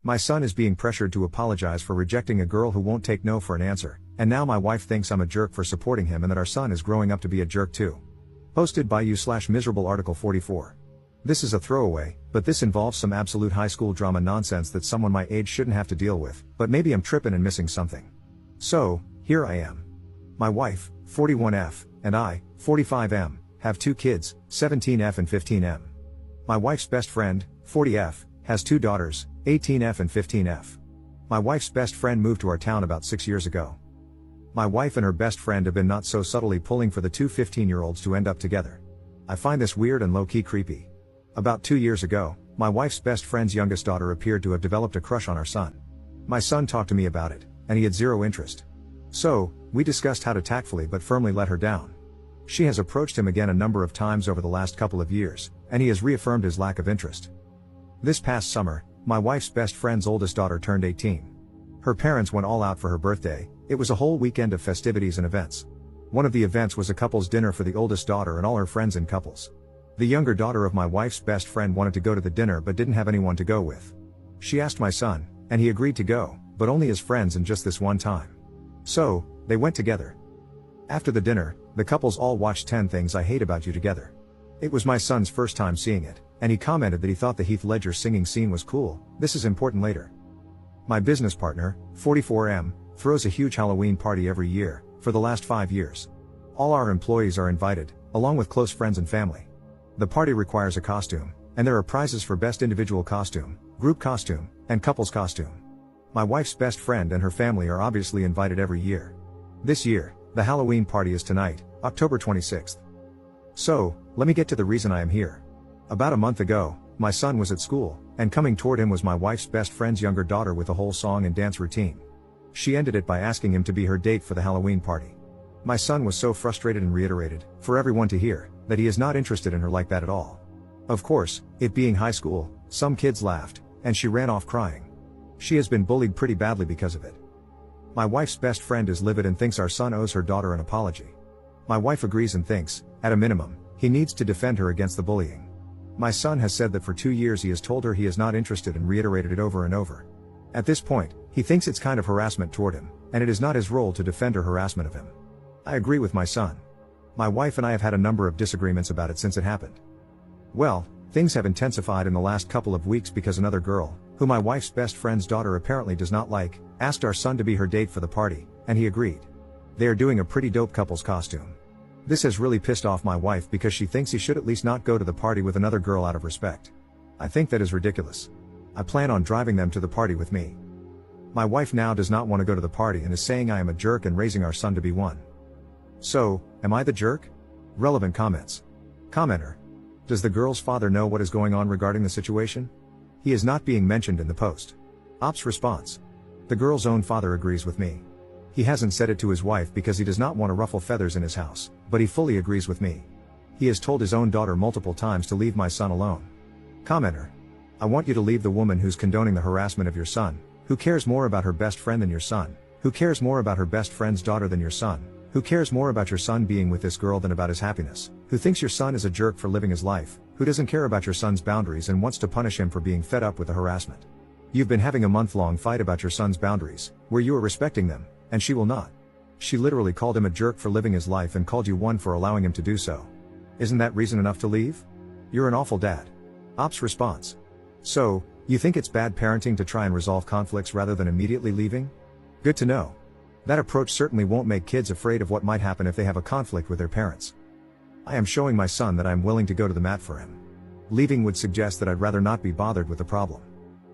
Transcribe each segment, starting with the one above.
My son is being pressured to apologize for rejecting a girl who won't take no for an answer, and now my wife thinks I'm a jerk for supporting him and that our son is growing up to be a jerk too. Posted by you/miserable article 44. This is a throwaway, but this involves some absolute high school drama nonsense that someone my age shouldn't have to deal with, but maybe I'm tripping and missing something. So, here I am. My wife, 41F, and I, 45M, have 2 kids, 17F and 15M. My wife's best friend, 40F, has 2 daughters, 18F and 15F. My wife's best friend moved to our town about 6 years ago. My wife and her best friend have been not so subtly pulling for the 2 15-year-olds to end up together. I find this weird and low-key creepy. About 2 years ago, my wife's best friend's youngest daughter appeared to have developed a crush on our son. My son talked to me about it, and he had zero interest. So, we discussed how to tactfully but firmly let her down. She has approached him again a number of times over the last couple of years, and he has reaffirmed his lack of interest. This past summer, my wife's best friend's oldest daughter turned 18. Her parents went all out for her birthday. It was a whole weekend of festivities and events. One of the events was a couple's dinner for the oldest daughter and all her friends in couples. The younger daughter of my wife's best friend wanted to go to the dinner but didn't have anyone to go with. She asked my son, and he agreed to go, but only as friends and just this one time. So, they went together. After the dinner, the couples all watched 10 Things I Hate About You together. It was my son's first time seeing it, and he commented that he thought the Heath Ledger singing scene was cool. This is important later. My business partner, 44M, throws a huge Halloween party every year, for the last 5 years. All our employees are invited, along with close friends and family. The party requires a costume, and there are prizes for best individual costume, group costume, and couples costume. My wife's best friend and her family are obviously invited every year. This year, the Halloween party is tonight, October 26th. So, let me get to the reason I am here. About a month ago, my son was at school, and coming toward him was my wife's best friend's younger daughter with a whole song and dance routine. She ended it by asking him to be her date for the Halloween party. My son was so frustrated and reiterated, for everyone to hear, that he is not interested in her like that at all. Of course, it being high school, some kids laughed, and she ran off crying. She has been bullied pretty badly because of it. My wife's best friend is livid and thinks our son owes her daughter an apology. My wife agrees and thinks, at a minimum, he needs to defend her against the bullying. My son has said that for 2 years he has told her he is not interested and reiterated it over and over. At this point, he thinks it's kind of harassment toward him, and it is not his role to defend her harassment of him. I agree with my son. My wife and I have had a number of disagreements about it since it happened. Well, things have intensified in the last couple of weeks because another girl, who my wife's best friend's daughter apparently does not like, asked our son to be her date for the party, and he agreed. They are doing a pretty dope couple's costume. This has really pissed off my wife because she thinks he should at least not go to the party with another girl out of respect. I think that is ridiculous. I plan on driving them to the party with me. My wife now does not want to go to the party and is saying I am a jerk and raising our son to be one. So, am I the jerk? Relevant comments. Commenter. Does the girl's father know what is going on regarding the situation? He is not being mentioned in the post. Ops response. The girl's own father agrees with me. He hasn't said it to his wife because he does not want to ruffle feathers in his house, but he fully agrees with me. He has told his own daughter multiple times to leave my son alone. Commenter. I want you to leave the woman who's condoning the harassment of your son, who cares more about her best friend than your son, who cares more about her best friend's daughter than your son, who cares more about your son being with this girl than about his happiness, who thinks your son is a jerk for living his life, who doesn't care about your son's boundaries and wants to punish him for being fed up with the harassment. You've been having a month-long fight about your son's boundaries, where you are respecting them, and she will not. She literally called him a jerk for living his life and called you one for allowing him to do so. Isn't that reason enough to leave? You're an awful dad. Ops response. So, you think it's bad parenting to try and resolve conflicts rather than immediately leaving? Good to know. That approach certainly won't make kids afraid of what might happen if they have a conflict with their parents. I am showing my son that I am willing to go to the mat for him. Leaving would suggest that I'd rather not be bothered with the problem.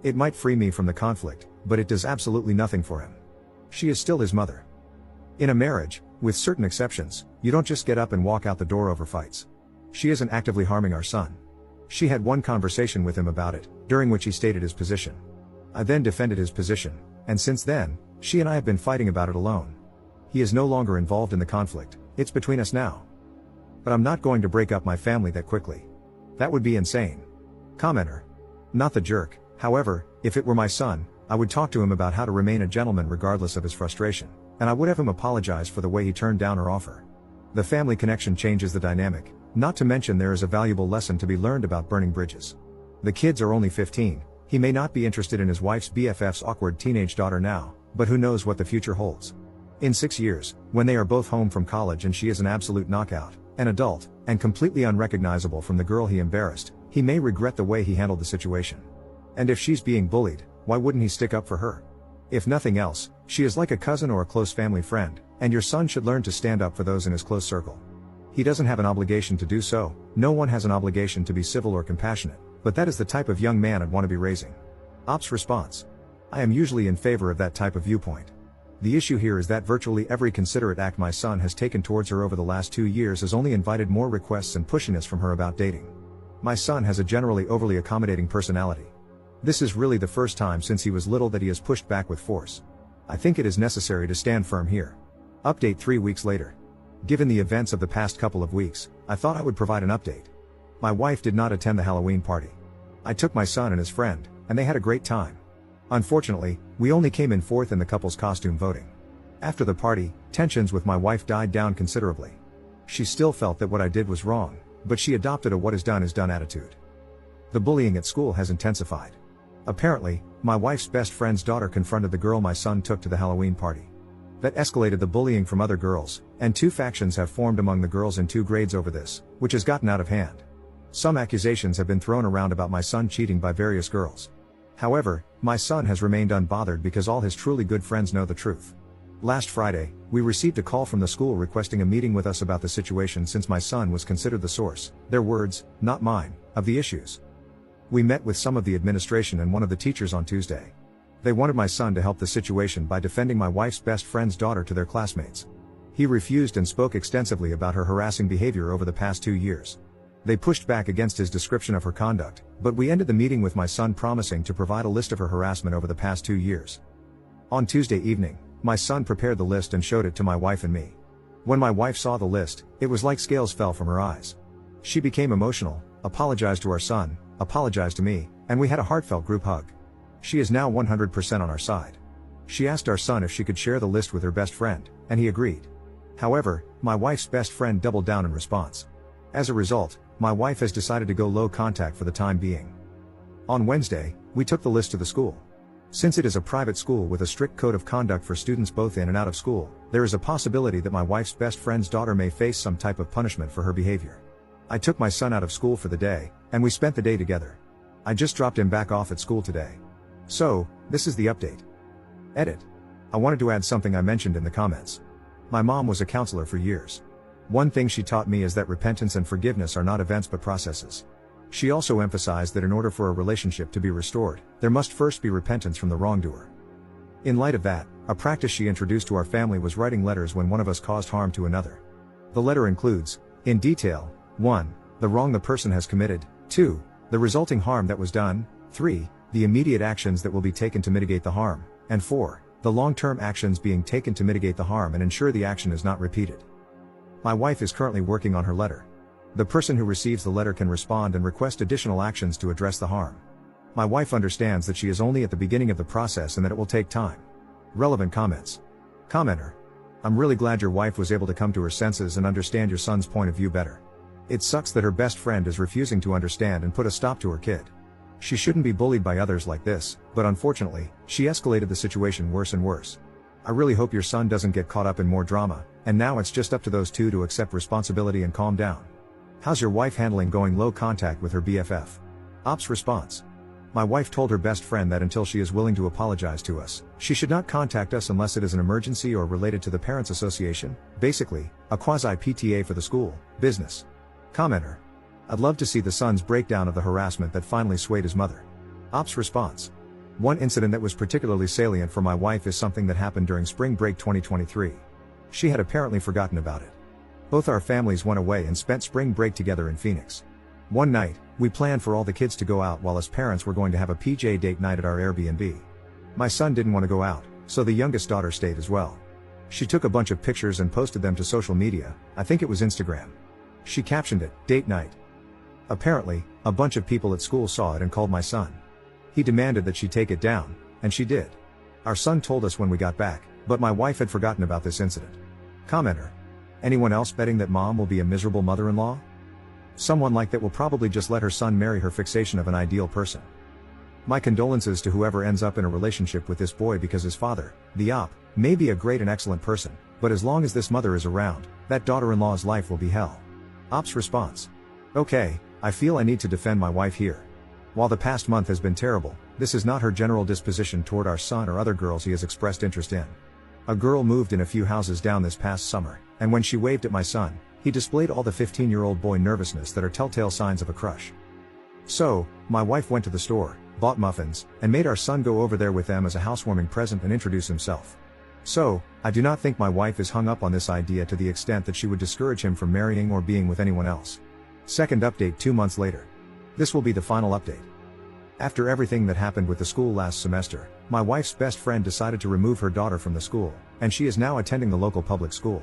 It might free me from the conflict, but it does absolutely nothing for him. She is still his mother. In a marriage, with certain exceptions, you don't just get up and walk out the door over fights. She isn't actively harming our son. She had one conversation with him about it, during which he stated his position. I then defended his position, and since then, she and I have been fighting about it alone. He is no longer involved in the conflict, it's between us now. But I'm not going to break up my family that quickly. That would be insane. Commenter. Not the jerk, however, if it were my son, I would talk to him about how to remain a gentleman regardless of his frustration, and I would have him apologize for the way he turned down her offer. The family connection changes the dynamic, not to mention there is a valuable lesson to be learned about burning bridges. The kids are only 15, He may not be interested in his wife's BFF's awkward teenage daughter now, but who knows what the future holds. In 6 years, when they are both home from college and she is an absolute knockout, an adult, and completely unrecognizable from the girl he embarrassed, he may regret the way he handled the situation. And if she's being bullied, why wouldn't he stick up for her? If nothing else, she is like a cousin or a close family friend, and your son should learn to stand up for those in his close circle. He doesn't have an obligation to do so, no one has an obligation to be civil or compassionate, but that is the type of young man I'd want to be raising. Ops response. I am usually in favor of that type of viewpoint. The issue here is that virtually every considerate act my son has taken towards her over the last 2 years has only invited more requests and pushiness from her about dating. My son has a generally overly accommodating personality. This is really the first time since he was little that he has pushed back with force. I think it is necessary to stand firm here. Update 3 weeks later. Given the events of the past couple of weeks, I thought I would provide an update. My wife did not attend the Halloween party. I took my son and his friend, and they had a great time. Unfortunately, we only came in fourth in the couple's costume voting. After the party, tensions with my wife died down considerably. She still felt that what I did was wrong, but she adopted a what is done attitude. The bullying at school has intensified. Apparently, my wife's best friend's daughter confronted the girl my son took to the Halloween party. That escalated the bullying from other girls, and 2 factions have formed among the girls in 2 grades over this, which has gotten out of hand. Some accusations have been thrown around about my son cheating by various girls. However, my son has remained unbothered because all his truly good friends know the truth. Last Friday, we received a call from the school requesting a meeting with us about the situation since my son was considered the source, their words, not mine, of the issues. We met with some of the administration and one of the teachers on Tuesday. They wanted my son to help the situation by defending my wife's best friend's daughter to their classmates. He refused and spoke extensively about her harassing behavior over the past 2 years. They pushed back against his description of her conduct, but we ended the meeting with my son promising to provide a list of her harassment over the past 2 years. On Tuesday evening, my son prepared the list and showed it to my wife and me. When my wife saw the list, it was like scales fell from her eyes. She became emotional, apologized to our son, apologized to me, and we had a heartfelt group hug. She is now 100% on our side. She asked our son if she could share the list with her best friend, and he agreed. However, my wife's best friend doubled down in response. As a result, my wife has decided to go low contact for the time being. On Wednesday, we took the list to the school. Since it is a private school with a strict code of conduct for students both in and out of school, there is a possibility that my wife's best friend's daughter may face some type of punishment for her behavior. I took my son out of school for the day, and we spent the day together. I just dropped him back off at school today. So, this is the update. Edit. I wanted to add something I mentioned in the comments. My mom was a counselor for years. One thing she taught me is that repentance and forgiveness are not events but processes. She also emphasized that in order for a relationship to be restored, there must first be repentance from the wrongdoer. In light of that, a practice she introduced to our family was writing letters when one of us caused harm to another. The letter includes, in detail, 1. The wrong the person has committed, 2. The resulting harm that was done, 3. The immediate actions that will be taken to mitigate the harm, and 4. The long-term actions being taken to mitigate the harm and ensure the action is not repeated. My wife is currently working on her letter. The person who receives the letter can respond and request additional actions to address the harm. My wife understands that she is only at the beginning of the process and that it will take time. Relevant comments. Commenter. I'm really glad your wife was able to come to her senses and understand your son's point of view better. It sucks that her best friend is refusing to understand and put a stop to her kid. She shouldn't be bullied by others like this, but unfortunately, she escalated the situation worse and worse. I really hope your son doesn't get caught up in more drama, and now it's just up to those two to accept responsibility and calm down. How's your wife handling going low contact with her BFF? Ops response. My wife told her best friend that until she is willing to apologize to us, she should not contact us unless it is an emergency or related to the Parents Association, basically, a quasi-PTA for the school, business. Commenter. I'd love to see the son's breakdown of the harassment that finally swayed his mother. Ops response. One incident that was particularly salient for my wife is something that happened during spring break 2023. She had apparently forgotten about it. Both our families went away and spent spring break together in Phoenix. One night, we planned for all the kids to go out while us parents were going to have a PJ date night at our Airbnb. My son didn't want to go out, so the youngest daughter stayed as well. She took a bunch of pictures and posted them to social media, I think it was Instagram. She captioned it, "Date night." Apparently, a bunch of people at school saw it and called my son. He demanded that she take it down, and she did. Our son told us when we got back, but my wife had forgotten about this incident. Commenter. Anyone else betting that mom will be a miserable mother-in-law? Someone like that will probably just let her son marry her fixation of an ideal person. My condolences to whoever ends up in a relationship with this boy, because his father, the op, may be a great and excellent person, but as long as this mother is around, that daughter-in-law's life will be hell. Op's response. Okay, I feel I need to defend my wife here. While the past month has been terrible, this is not her general disposition toward our son or other girls he has expressed interest in. A girl moved in a few houses down this past summer, and when she waved at my son, he displayed all the 15-year-old boy nervousness that are telltale signs of a crush. So, my wife went to the store, bought muffins, and made our son go over there with them as a housewarming present and introduce himself. So, I do not think my wife is hung up on this idea to the extent that she would discourage him from marrying or being with anyone else. Second update 2 months later. This will be the final update. After everything that happened with the school last semester, my wife's best friend decided to remove her daughter from the school, and she is now attending the local public school.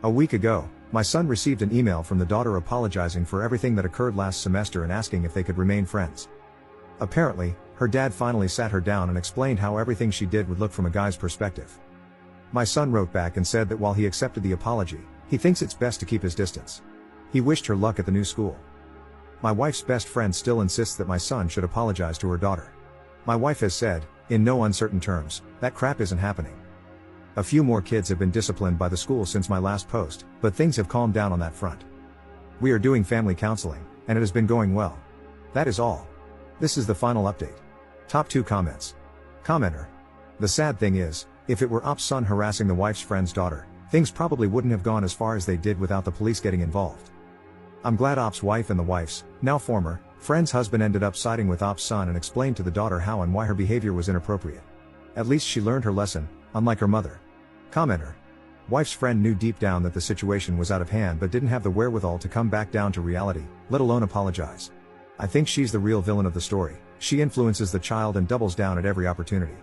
A week ago, my son received an email from the daughter apologizing for everything that occurred last semester and asking if they could remain friends. Apparently, her dad finally sat her down and explained how everything she did would look from a guy's perspective. My son wrote back and said that while he accepted the apology, he thinks it's best to keep his distance. He wished her luck at the new school. My wife's best friend still insists that my son should apologize to her daughter. My wife has said, in no uncertain terms, that crap isn't happening. A few more kids have been disciplined by the school since my last post, but things have calmed down on that front. We are doing family counseling, and it has been going well. That is all. This is the final update. Top 2 comments. Commenter. The sad thing is, if it were Op's son harassing the wife's friend's daughter, things probably wouldn't have gone as far as they did without the police getting involved. I'm glad Op's wife and the wife's, now former, friend's husband ended up siding with Op's son and explained to the daughter how and why her behavior was inappropriate. At least she learned her lesson, unlike her mother. Commenter. Wife's friend knew deep down that the situation was out of hand but didn't have the wherewithal to come back down to reality, let alone apologize. I think she's the real villain of the story. She influences the child and doubles down at every opportunity.